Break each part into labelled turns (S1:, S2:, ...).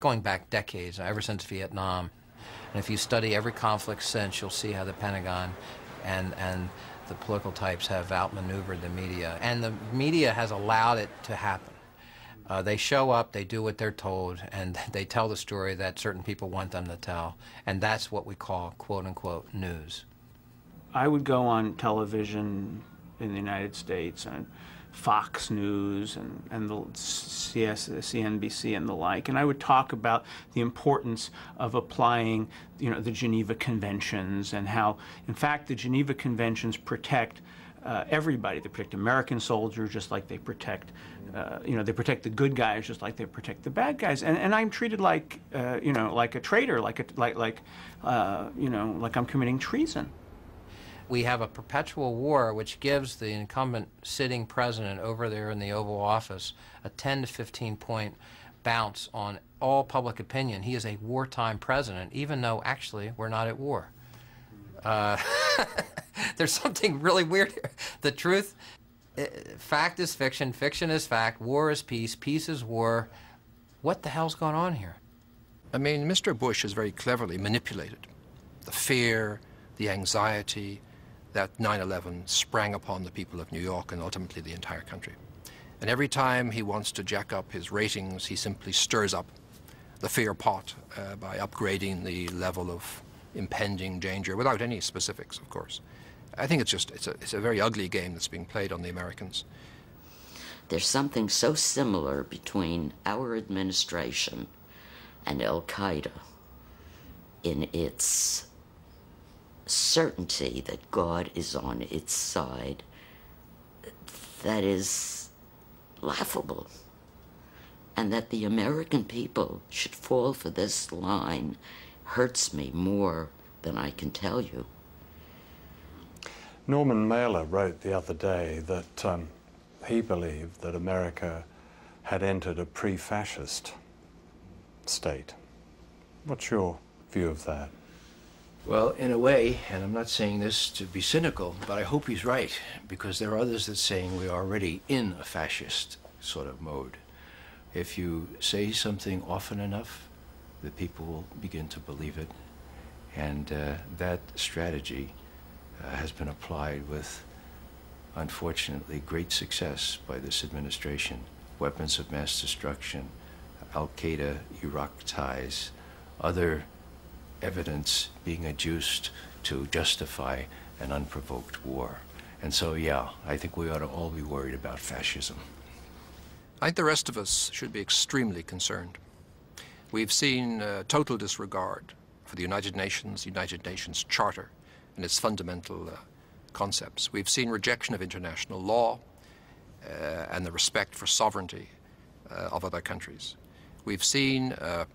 S1: Going back decades, ever since Vietnam. And if you study every conflict since, you'll see how the Pentagon and the political types have outmaneuvered the media. And the media has allowed it to happen. They show up, they do what they're told, and they tell the story that certain people want them to tell. And that's what we call, quote-unquote, news.
S2: I would go on television in the United States, and Fox News and the CNBC and the like, and I would talk about the importance of applying, the Geneva Conventions, and how, in fact, the Geneva Conventions protect everybody. They protect American soldiers just like they protect, they protect the good guys just like they protect the bad guys. And I'm treated like, like a traitor, like I'm committing treason.
S1: We have a perpetual war which gives the incumbent sitting president over there in the Oval Office a 10 to 15 point bounce on all public opinion. He is a wartime president, even though actually we're not at war. There's something really weird here. The truth, fact is fiction, fiction is fact, war is peace, peace is war. What the hell's going on here?
S3: I mean, Mr. Bush has very cleverly manipulated the fear, the anxiety that 9/11 sprang upon the people of New York and ultimately the entire country. And every time he wants to jack up his ratings, he simply stirs up the fear pot by upgrading the level of impending danger without any specifics, of course. I think it's a very ugly game that's being played on the Americans.
S4: There's something so similar between our administration and Al-Qaeda in its certainty that God is on its side that is laughable. And that the American people should fall for this line hurts me more than I can tell you.
S5: Norman Mailer wrote the other day that he believed that America had entered a pre-fascist state. What's your view of that?
S6: Well, in a way, and I'm not saying this to be cynical, but I hope he's right, because there are others that are saying we are already in a fascist sort of mode. If you say something often enough, the people will begin to believe it. And that strategy has been applied with, unfortunately, great success by this administration. Weapons of mass destruction, Al-Qaeda, Iraq ties, other evidence being adduced to justify an unprovoked war. And so, yeah, I think we ought to all be worried about fascism.
S3: I think the rest of us should be extremely concerned. We've seen total disregard for the United Nations Charter and its fundamental concepts. We've seen rejection of international law and the respect for sovereignty of other countries. We've seen a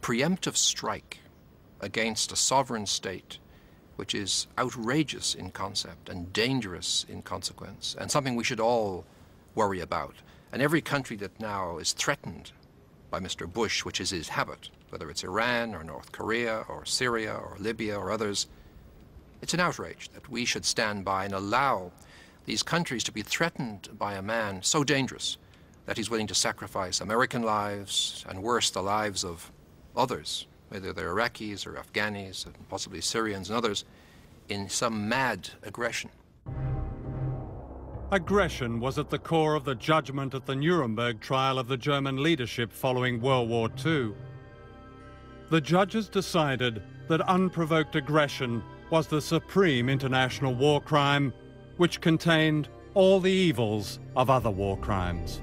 S3: preemptive strike against a sovereign state which is outrageous in concept and dangerous in consequence, and something we should all worry about. And every country that now is threatened by Mr. Bush, which is his habit, whether it's Iran or North Korea or Syria or Libya or others, it's an outrage that we should stand by and allow these countries to be threatened by a man so dangerous that he's willing to sacrifice American lives and, worse, the lives of others, whether they're Iraqis or Afghanis and possibly Syrians and others, in some mad aggression.
S7: Aggression was at the core of the judgment at the Nuremberg trial of the German leadership following World War II. The judges decided that unprovoked aggression was the supreme international war crime, which contained all the evils of other war crimes.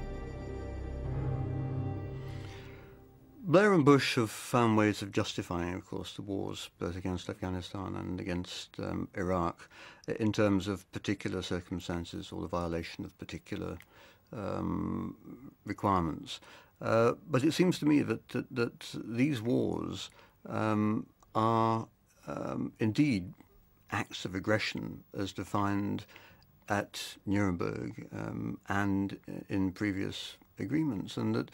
S8: Blair and Bush have found ways of justifying, of course, the wars, both against Afghanistan and against Iraq, in terms of particular circumstances or the violation of particular requirements. But it seems to me that these wars are indeed acts of aggression as defined at Nuremberg and in previous agreements, and that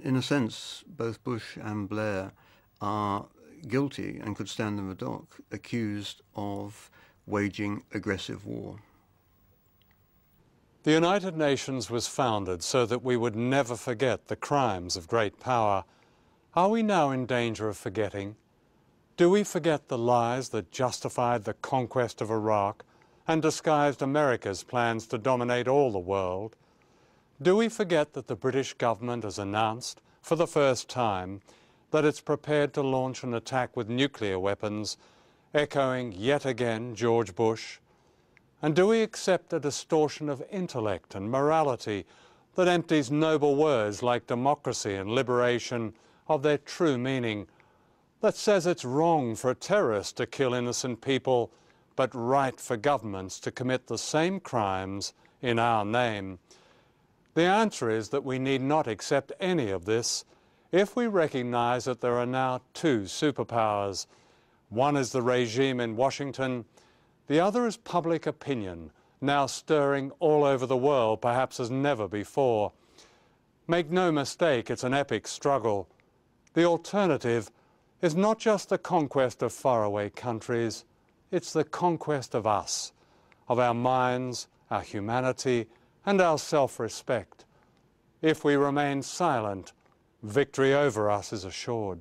S8: in a sense both Bush and Blair are guilty and could stand in the dock accused of waging aggressive war.
S5: The United Nations was founded so that we would never forget the crimes of great power Are we now in danger of forgetting? Do we forget the lies that justified the conquest of Iraq and disguised America's plans to dominate all the world? Do we forget that the British government has announced, for the first time, that it's prepared to launch an attack with nuclear weapons, echoing yet again George Bush? And do we accept a distortion of intellect and morality that empties noble words like democracy and liberation of their true meaning, that says it's wrong for a terrorist to kill innocent people, but right for governments to commit the same crimes in our name? The answer is that we need not accept any of this if we recognize that there are now two superpowers. One is the regime in Washington, the other is public opinion, now stirring all over the world, perhaps as never before. Make no mistake, it's an epic struggle. The alternative is not just the conquest of faraway countries, it's the conquest of us, of our minds, our humanity, and our self-respect. If we remain silent, victory over us is assured.